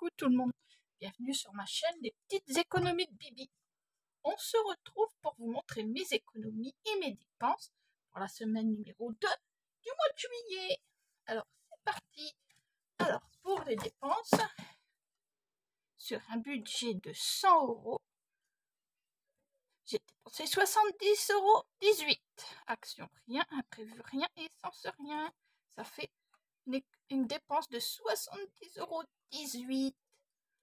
Coucou tout le monde, bienvenue sur ma chaîne Les Petites Économies de Bibi. On se retrouve pour vous montrer mes économies et mes dépenses pour la semaine numéro 2 du mois de juillet. Alors c'est parti. Alors pour les dépenses, sur un budget de 100 €, j'ai dépensé 70,18 €. Action rien, imprévu rien, essence rien. Ça fait une dépense de 70,18 €.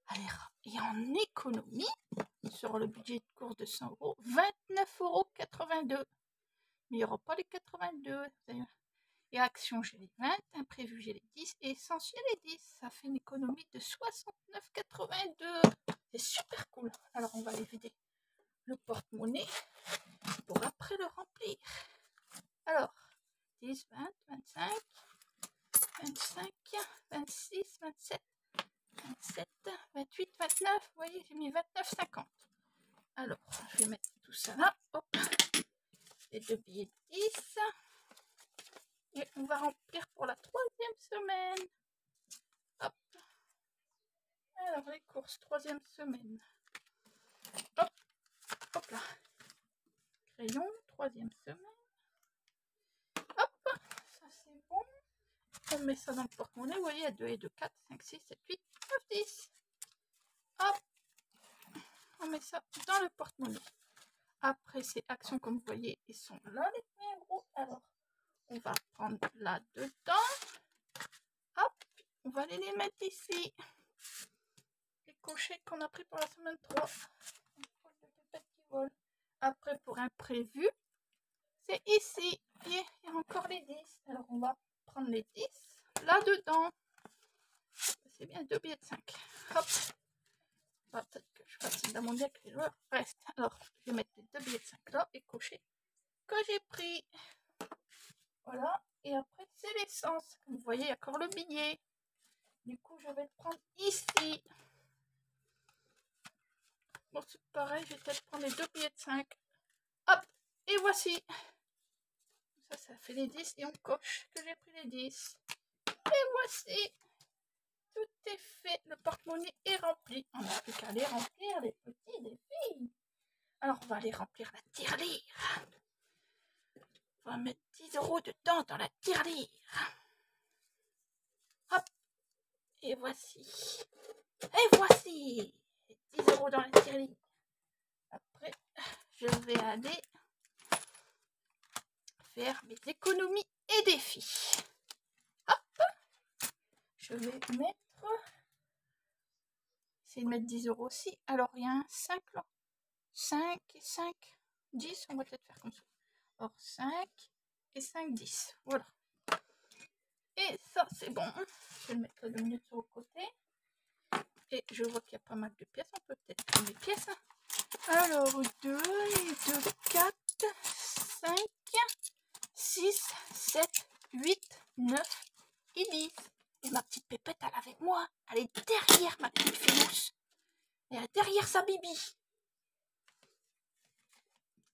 Allez, et en économie, sur le budget de course de 100 €, 29,82 €. Mais il n'y aura pas les 82. Et action, j'ai les 20, imprévu, j'ai les 10, et essentiel, les 10. Ça fait une économie de 69,82 €. C'est super cool. Alors, on va aller vider le porte-monnaie pour après le remplir. Alors, 10, 20, 25, 25, 26, 27. 27, 28, 29, vous voyez, j'ai mis 29,50. Alors, je vais mettre tout ça là. Hop, les 2 billets de 10. Et on va remplir pour la 3e semaine. Hop. Alors, les courses, 3e semaine. Hop, hop là. Crayon, 3e semaine. Hop, ça c'est bon. On met ça dans le porte-monnaie, vous voyez, 2 et 2, 4, 5, 6, 7, 8, 9, 10. Hop, on met ça dans le porte-monnaie. Après, ces actions, comme vous voyez, ils sont là, les numéros. Alors, on va prendre là-dedans. Hop, on va aller les mettre ici. Les cochets qu'on a pris pour la semaine 3. Après, pour imprévu, c'est ici. Et il y a encore les 10. Alors, on va prendre les 10 là-dedans. C'est bien 2 billets de 5. Hop. Peut-être que je fasse une demande que les joueurs restent. Alors, je vais mettre les 2 billets de 5 là et cocher que j'ai pris. Voilà. Et après, c'est l'essence. Comme vous voyez, il y a encore le billet. Du coup, je vais le prendre ici. Bon, c'est pareil, je vais peut-être prendre les 2 billets de 5. Hop. Et voici. Ça fait les 10 et on coche que j'ai pris les 10. Et voici. Tout est fait. Le porte-monnaie est rempli. On n'a plus qu'à les remplir, les petits, les filles. Alors, on va aller remplir la tirelire. On va mettre 10 € dedans dans la tirelire. Hop. Et voici. Et voici. 10 € dans la tirelire. Après, je vais aller faire mes économies et défis. Hop. Je vais mettre... Essayer de mettre 10 € aussi. Alors, il y a un 5 là. 5 et 5. 10, on va peut-être faire comme ça. Alors, 5 et 5, 10. Voilà. Et ça, c'est bon. Je vais le mettre 2 minutes sur le côté. Et je vois qu'il y a pas mal de pièces. On peut peut-être prendre les pièces. Alors, 2 et 2, 4, 5, 6, 7, 8, 9 et 10. Et ma petite pépette, elle est avec moi. Elle est derrière ma petite finousse. Elle est derrière sa bibi.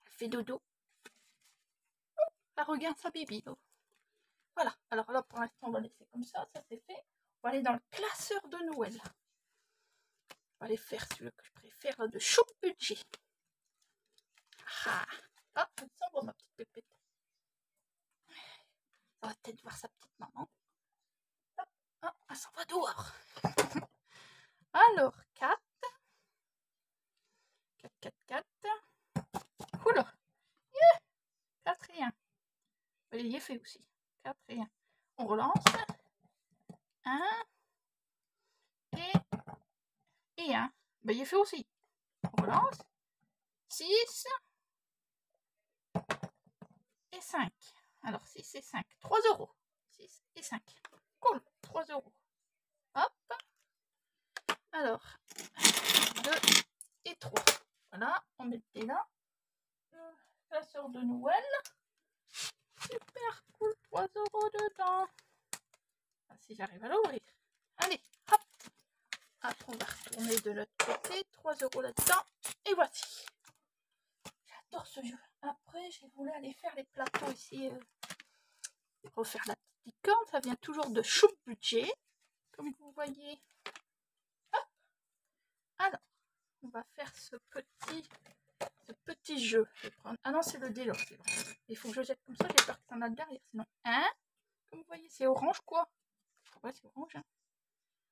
Elle fait dodo. Elle regarde sa bibi. Oh. Voilà. Alors là, pour l'instant, on va laisser comme ça. Ça, c'est fait. On va aller dans le classeur de Noël. On va aller faire celui que je préfère, là, de chou budget. Ah, elle s'en va, ma petite pépette. On va peut-être voir sa petite maman. Ah, elle s'en va dehors. Alors, 4. 4, 4, 4. Oula. 4 et 1. Il y est fait aussi. 4 et 1. On relance. 1 et 1. Ben, il est fait aussi. On relance. 6 et 5. Alors, 6 et 5. 3 €. 6 et 5. Cool. 3 €. Hop. Alors, 2 et 3. Voilà. On mettait là. Classeur de Noël. Super cool. 3 € dedans. Ah, si j'arrive à l'ouvrir. Allez, hop. Après, on va retourner de l'autre côté. 3 € là-dedans. Et voici. J'adore ce jeu. Après, j'ai voulu aller faire les plateaux ici. Refaire la petite licorne. Ça vient toujours de Chou Budget. Comme vous voyez. Hop. on va faire ce petit jeu. Je vais prendre... Ah non, c'est le dé là. Il faut que je jette comme ça, j'ai peur que ça m'aille derrière. Sinon, hein? Comme vous voyez, c'est orange quoi. Ouais, c'est orange. Hein.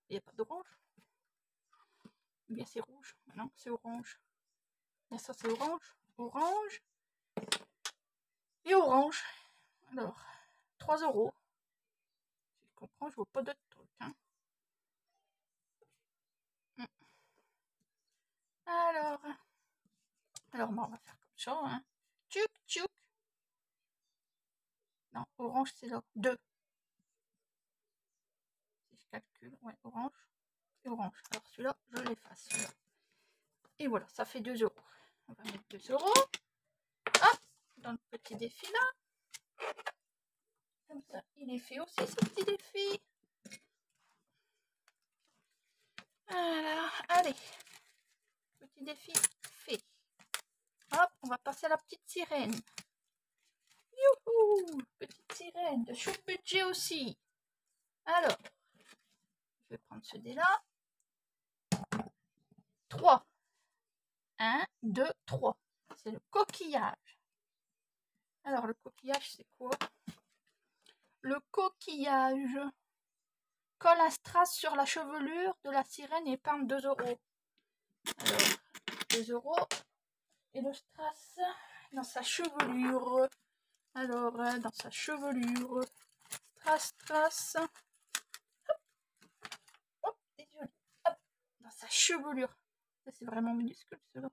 Il n'y a pas d'orange. Ou bien c'est rouge. Non, c'est orange. Bien ça, c'est orange. Orange. Et orange. Alors, 3 €. Si je comprends, je vois pas d'autres trucs. Hein. Alors bon, on va faire comme ça. Hein. Tchouk, tchouk. Non, orange, c'est là. 2. Si je calcule, ouais, orange et orange. Alors celui-là, je l'efface. Et voilà, ça fait 2 €. On va mettre 2 €. Hop, dans le petit défi là. Comme ça, il est fait aussi ce petit défi. Voilà, allez. Petit défi fait. Hop, on va passer à la petite sirène. Youhou, petite sirène de chou budget aussi. Alors, je vais prendre ce dé-là. 3. 1, 2, 3. C'est le coquillage. Alors, le coquillage, c'est quoi? Le coquillage. Colle un strass sur la chevelure de la sirène et peint 2 €. Alors, 2 €. Et le strass dans sa chevelure. Alors, dans sa chevelure. Strass. Hop. Hop, c'est joli. Hop, dans sa chevelure. Ça, c'est vraiment minuscule, cela.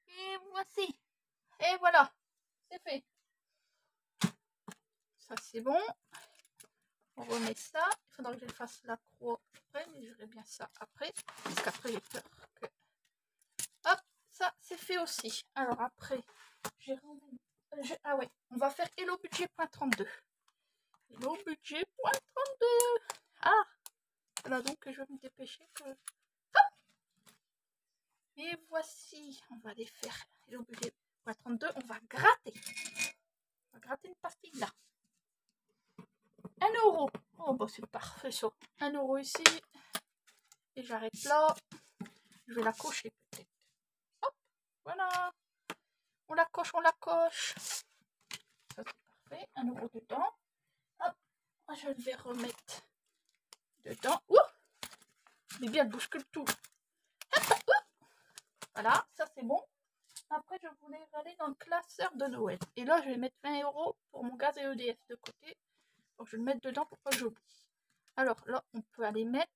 Et voici. Et voilà. C'est fait. Ça, c'est bon. On remet ça. Il faudra que je fasse la croix après, mais j'aurai bien ça après. Parce qu'après, j'ai peur que... Hop, ça, c'est fait aussi. Alors après, j'ai rendu... Ah ouais, on va faire Hello Budget .32. Hello Budget .32. Ah, voilà, donc je vais me dépêcher que... Hop. Et voici, on va les faire Hello Budget .32. On va gratter. On va gratter une pastille là. 1 €. Oh bah c'est parfait ça. 1 € ici. Et j'arrête là. Je vais la cocher peut-être. Hop, voilà. On la coche, on la coche. Ça c'est parfait. 1 € dedans. Hop, je vais remettre dedans. Ouh, mais bien, elle bouscule tout. Hop, voilà, ça c'est bon. Après, je voulais aller dans le classeur de Noël. Et là, je vais mettre 20 € pour mon gaz et EDF de côté. Donc, je vais le mettre dedans pour pas que j'oublie. Alors là, on peut aller mettre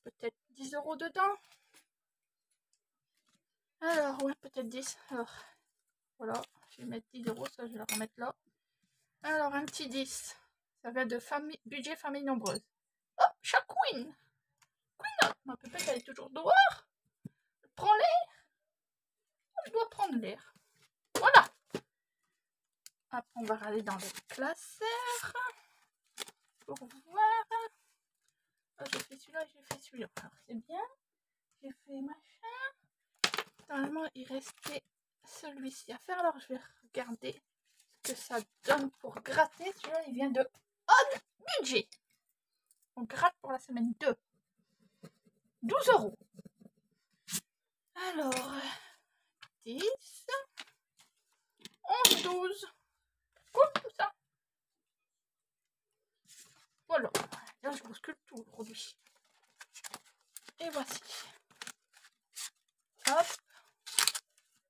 peut-être 10 € dedans. Alors, ouais, peut-être 10. Alors, voilà, je vais mettre 10 €, ça je vais la remettre là. Alors, un petit 10. Ça vient de budget famille nombreuse. Oh, chat Queen. Queen, ma pépette, elle est toujours dehors. Prends l'air. Je dois prendre l'air. Voilà. Après, on va aller dans le classeur pour voir. Oh, j'ai fait celui-là, j'ai fait celui-là. Alors, c'est bien. J'ai fait machin. Normalement, il restait celui-ci à faire. Alors, je vais regarder ce que ça donne pour gratter. Celui-là, il vient de On Budget. On gratte pour la semaine 2. 12 €. Alors, 10, 11, 12. Cool tout ça. Voilà. Là, je bouscule tout aujourd'hui. Et voici. Hop.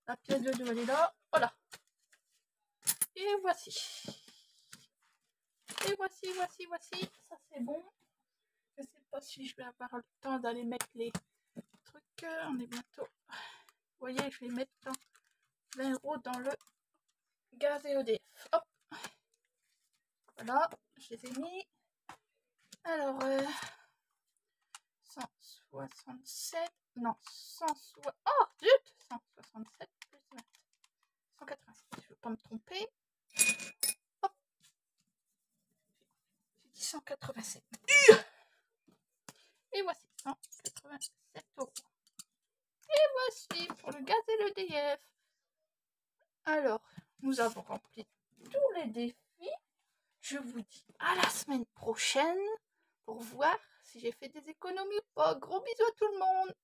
La pièce de 2, elle est là. Voilà. Et voici. Et voici. Ça, c'est bon. Je sais pas si je vais avoir le temps d'aller mettre les trucs. On est bientôt. Vous voyez, je vais mettre 20 € dans le gaz et EDF. Hop. Voilà. Je les ai mis. Alors, 167. Non, 160. Oh, zut! 167 plus 20. 187. Je ne veux pas me tromper. Hop. J'ai dit 187. Et voici 187 €. Et voici pour le gaz et le DF. Alors, nous avons rempli tous les défis. Je vous dis à la semaine prochaine pour voir si j'ai fait des économies ou pas. Gros bisous à tout le monde.